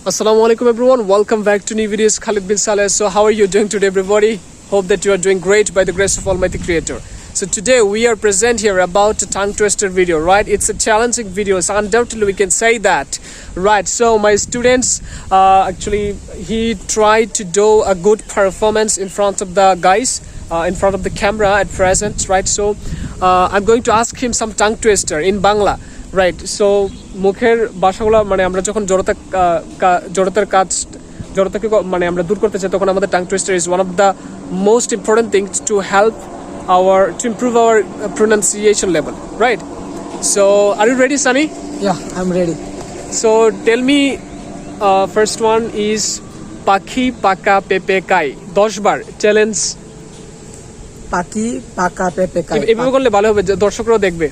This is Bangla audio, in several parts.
Assalamu alaikum everyone, welcome back to new videos. Khalid bin Saleh. So how are you doing today everybody? Hope that you are doing great by the grace of Almighty Creator. So today we are present here about a tongue twister video, right? It's a challenging video, so undoubtedly we can say that, right? So my students, actually he tried to do a good performance in front of the guys, in front of the camera at present, right? So I'm going to ask him some tongue twister in Bangla. Right so মুখের ভাষাগুলো মানে আমরা যখন জড়তাকে মানে আমরা দূর করতে চাই তখন আমাদের tongue twister is one of the most important things to help to improve our pronunciation level, right? So are you ready, Sunny? Yeah, I'm ready. So tell me, first one is পাখি পাকা পেঁপে কাই। 10 বার চ্যালেঞ্জ। পাখি পাকা পেঁপে খায়। এভাবে করলে ভালো হবে, দর্শকরাও দেখবে।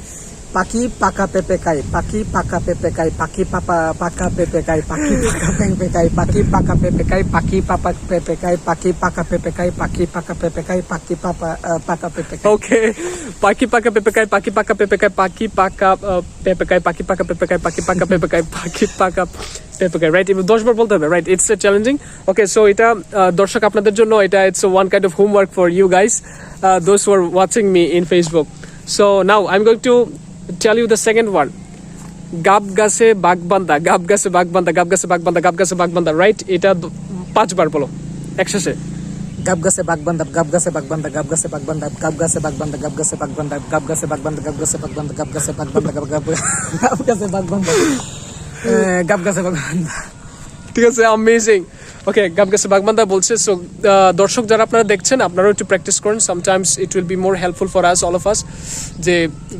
পাখি পাকা পেঁপে খায়, পাখি পাকা পেঁপে খায়, পাখি পাকা পেঁপে খায়, পাখি পাকা পেঁপে খায়, পাখি পাকা পেঁপে খায়, পাখি পাকা পেঁপে খায়, পাখি পাকা পেঁপে খায়, পাখি পাকা পেঁপে খায়, পাখি পাকা পেঁপে খায়। ওকে, পাখি পাকা পেঁপে খায়, পাখি পাকা পেঁপে খায়, পাখি পাকা পেঁপে খায়, পাখি পাকা পেঁপে খায়, পাখি পাকা পেঁপে খায়, পাখি পাকা পেঁপে খায়, রাইট? 10 বার বলতে হবে, right? It's challenging. Okay, so এটা দর্শক আপনাদের জন্য এটা it's one kind of homework for you guys, those who are watching me in Facebook. So now I am going to tell you the second one. গাব গাছে বাগবান্দা, গাব গাছে বাগবান্দা, গাব গাছে বাগবান্দা, গাব গাছে বাগবান্দা, রাইট? এটা 5 বার বলো একসাথে। গাব গাছে বাগবান্দা, গাব গাছে বাগবান্দা, গাব গাছে বাগবান্দা, গাব গাছে বাগবান্দা, গাব গাছে বাগবান্দা, গাব গাছে বাগবান্দা, গাব গাছে বাগবান্দা, গাব গাছে বাগবান্দা, গাব গাছে বাগবান্দা, গাব গাছে বাগবান্দা। ঠিক আছে, অ্যামেজিং। ওকে, গাব গাছে বাগবান্দা বলছে। সো দর্শক যারা আপনারা দেখছেন আপনারাও একটু প্র্যাকটিস করেন, sometimes it will be more helpful for us, all of us, যে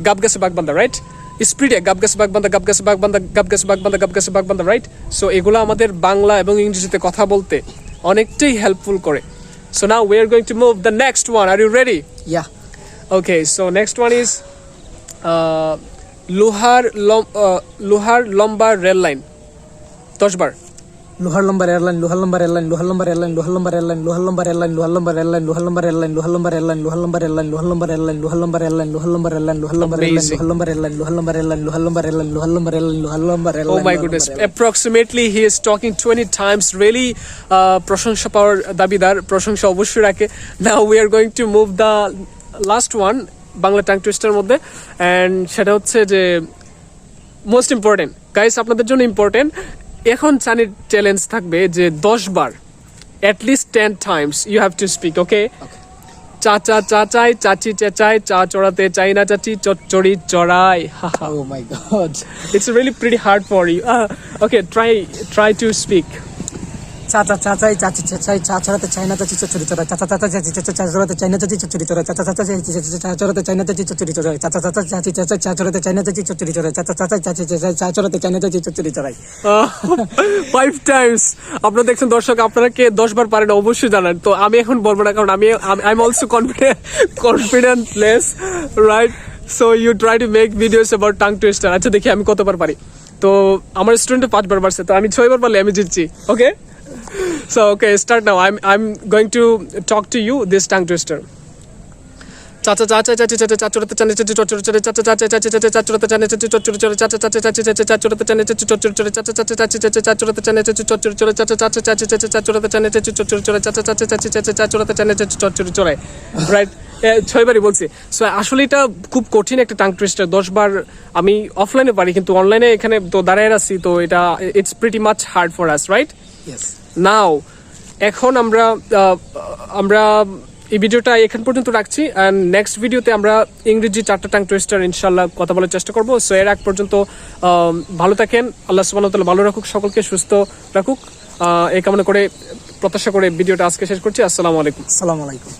গাব গাছে বাগবান্দা, রাইট? স্পিডে গাব গাছে বাগবান্দা, গাব গাছে বাগবান্দা, গাব গাছে বাগবান্দা, গাব গাছে বাগবান্দা, রাইট? সো এগুলো আমাদের বাংলা এবং ইংরেজিতে কথা বলতে অনেকটাই হেল্পফুল করে। So now we are going to move the next one. Are you ready? Yeah. Okay, so next one is লোহার লম্বা রেল লাইন। 10 বার। লোহার লম্বা এয়ারলাইন, লোহার লম্বা এয়ারলাইন, লোহার লম্বা এয়ারলাইন, লোহার লম্বা এয়ারলাইন, লোহার লম্বা এয়ারলাইন, লোহার লম্বা এয়ারলাইন, লোহার লম্বা এয়ারলাইন, লোহার লম্বা এয়ারলাইন, লোহার লম্বা এয়ারলাইন, লোহার লম্বা এয়ারলাইন, লোহার লম্বা এয়ারলাইন, লোহার লম্বা এয়ারলাইন, লোহার লম্বা এয়ারলাইন, লোহার লম্বা এয়ারলাইন, লোহার লম্বা এয়ারলাইন, লোহার লম্বা এয়ারলাইন, লোহার লম্বা এয়ারলাইন, লোহার লম্বা airline. Oh my goodness, approximately he is talking 20 times. Really প্রশংসা পাওয়ার দাবিদার, প্রশংসা অবশ্যই রাখে। Now we are going to move the last one Bangla tongue twister মধ্যে, and সেটা হচ্ছে যে মোস্ট ইম্পর্টেন্ট গাইস, আপনাদের জন্য ইম্পর্টেন্ট। এখন সানির চ্যালেঞ্জ থাকবে যে 10 বার, at least 10 times you have to speak, okay? চাচা চাচাই, চাচি চেঁচাই, চা চড়াতে চাই না চাচি, চড়ি চড়াই। Oh my god. It's really pretty hard for you. Okay, try to speak. চাচা চাচাই, চাচি চেঁচাই, চা চড়াতে চাই না চাচি, চড়ি চড়াই, চাচা চাচা চাচি চেঁচা, চা চড়াতে চাই না চাচি, চড়ি চড়াই, চাচা চাচা চাচি চেঁচা, চা চড়াতে চাই না চাচি, চড়ি চড়াই, চাচা চাচা চাচি চেঁচা, চা চড়াতে চাই না চাচি, চড়ি চড়াই, চাচা চাচা চাচি চেঁচা, চা চড়াতে চাই না চাচি, চড়ি চড়াই। 5 times। আপনারা দেখছেন দর্শক, আপনারা কে 10 বার পারেন অবশ্যই জানান। তো আমি এখন বলবো না, কারণ I am also confidentless, right? So you try to make videos about tongue twister. আচ্ছা দেখি আমি কতবার পারি। তো আমার স্টুডেন্টে 5 বার পারছে, তো আমি 6 বার পারলে আমি জিতছি, ওকে? So okay, start now. I'm going to talk to you this tongue twister. Chacha chacha chacha chacha chachurate chane chacha chachurate chacha chacha chacha chacha chachurate chane chacha chachurate chacha chacha chacha chacha chachurate chane chacha chachurate chacha chacha chacha chacha chachurate chane chacha chachurate chacha chacha chacha chacha chachurate chane chacha chachurate chacha chacha chacha chacha chachurate chane chacha chachurate, right? 6 বারই বলছি। সো আসলে এটা খুব কঠিন একটা টাং টুইস্টার। 10 বার আমি অফলাইনে পারি, কিন্তু অনলাইনে এখানে তো দাঁড়ায় আছি, তো এটা it's pretty much hard for us, right? Yes. নাও এখন আমরা এই ভিডিওটা এখান পর্যন্ত রাখছি, অ্যান্ড নেক্সট ভিডিওতে আমরা ইংরেজি 4টা টাং টুইস্টার ইনশাল্লাহ কথা বলার চেষ্টা করবো। সো এর আগ পর্যন্ত ভালো থাকেন, আল্লাহ সুবহানাহু ওয়া তাআলা ভালো রাখুক, সকলকে সুস্থ রাখুক, এই কামনা করে প্রত্যাশা করে ভিডিওটা আজকে শেষ করছি। আসসালামু আলাইকুম। আসসালামু আলাইকুম।